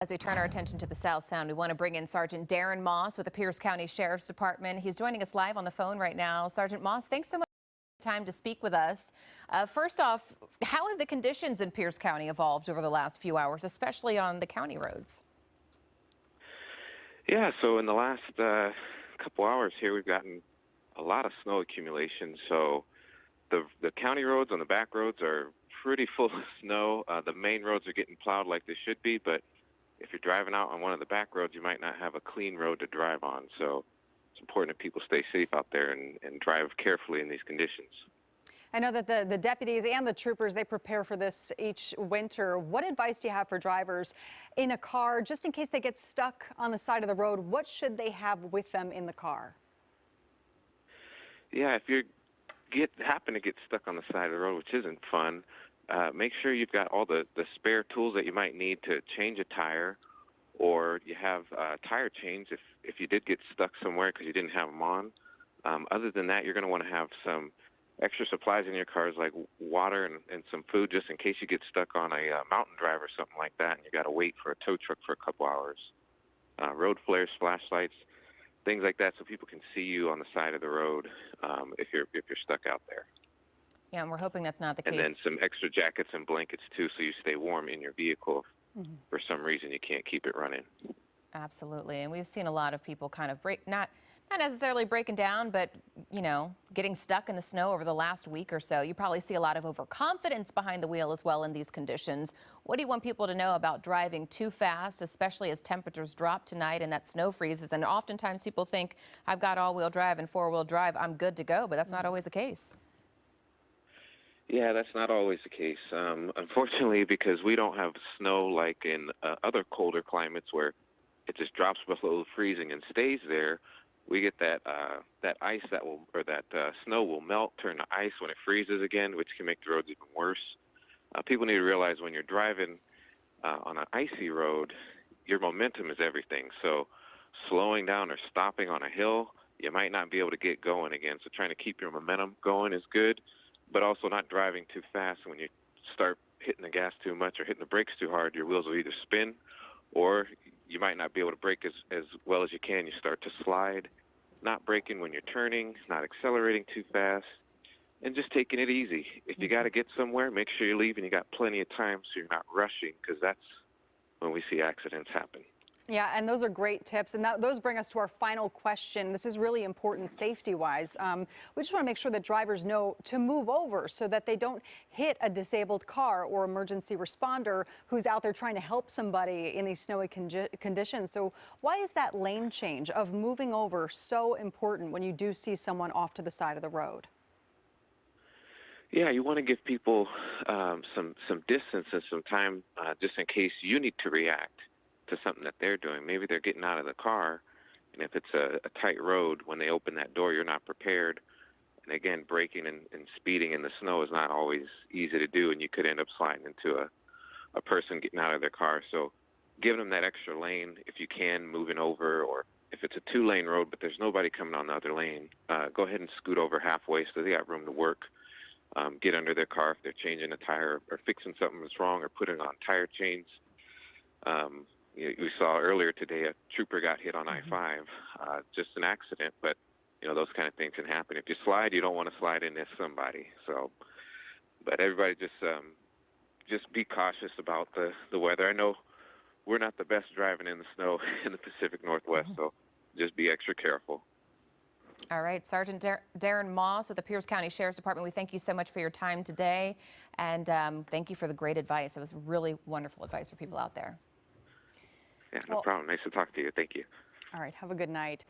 As we turn our attention to the South Sound, we want to bring in Sergeant Darren Moss with the Pierce County Sheriff's Department. He's joining us live on the phone right now. Sergeant Moss, thanks so much for the time to speak with us. First off, how have the conditions in Pierce County evolved over the last few hours, especially on the county roads? Yeah, so in the last couple hours here, we've gotten a lot of snow accumulation. So the county roads on the back roads are pretty full of snow. The main roads are getting plowed like they should be, but if you're driving out on one of the back roads, you might not have a clean road to drive on. So it's important that people stay safe out there and drive carefully in these conditions. I know that the deputies and the troopers, they prepare for this each winter. What advice do you have for drivers in a car, just in case they get stuck on the side of the road? What should they have with them in the car? Yeah, if you happen to get stuck on the side of the road, which isn't fun, make sure you've got all the spare tools that you might need to change a tire, or you have tire change if you did get stuck somewhere because you didn't have them on. Other than that, you're going to want to have some extra supplies in your cars like water and some food just in case you get stuck on a mountain drive or something like that and you got to wait for a tow truck for a couple hours. Road flares, flashlights, things like that so people can see you on the side of the road if you're stuck out there. Yeah, and we're hoping that's not the case. And then some extra jackets and blankets, too, so you stay warm in your vehicle if for some reason you can't keep it running. Absolutely. And we've seen a lot of people kind of not necessarily breaking down, but, you know, getting stuck in the snow over the last week or so. You probably see a lot of overconfidence behind the wheel as well in these conditions. What do you want people to know about driving too fast, especially as temperatures drop tonight and that snow freezes? And oftentimes people think, I've got all-wheel drive and four-wheel drive, I'm good to go, but that's not always the case. Yeah, that's not always the case. Unfortunately, because we don't have snow like in other colder climates where it just drops below freezing and stays there, we get that ice that snow will melt, turn to ice when it freezes again, which can make the roads even worse. People need to realize when you're driving on an icy road, your momentum is everything. So slowing down or stopping on a hill, you might not be able to get going again. So trying to keep your momentum going is good, but also not driving too fast. When you start hitting the gas too much or hitting the brakes too hard, your wheels will either spin or you might not be able to brake as well as you can. You start to slide, not braking when you're turning, not accelerating too fast, and just taking it easy. If you got to get somewhere, make sure you're leaving. You got plenty of time so you're not rushing, because that's when we see accidents happen. Yeah, and those are great tips. And those bring us to our final question. This is really important safety-wise. We just want to make sure that drivers know to move over so that they don't hit a disabled car or emergency responder who's out there trying to help somebody in these snowy conditions. So why is that lane change of moving over so important when you do see someone off to the side of the road? Yeah, you want to give people some distance and some time just in case you need to react to something that they're doing. Maybe they're getting out of the car, and if it's a tight road, when they open that door, you're not prepared. And again, braking and speeding in the snow is not always easy to do, and you could end up sliding into a person getting out of their car. So giving them that extra lane, if you can, moving over, or if it's a two-lane road but there's nobody coming on the other lane, go ahead and scoot over halfway so they got room to work. Get under their car if they're changing a tire or fixing something that's wrong or putting on tire chains. We saw earlier today a trooper got hit on I-5, just an accident, but those kind of things can happen. If you slide, you don't want to slide into somebody. So, but everybody just be cautious about the weather. I know we're not the best driving in the snow in the Pacific Northwest, so just be extra careful. All right, Sergeant Darren Moss with the Pierce County Sheriff's Department, we thank you so much for your time today, and thank you for the great advice. It was really wonderful advice for people out there. Yeah, no problem. Nice to talk to you. Thank you. All right, have a good night.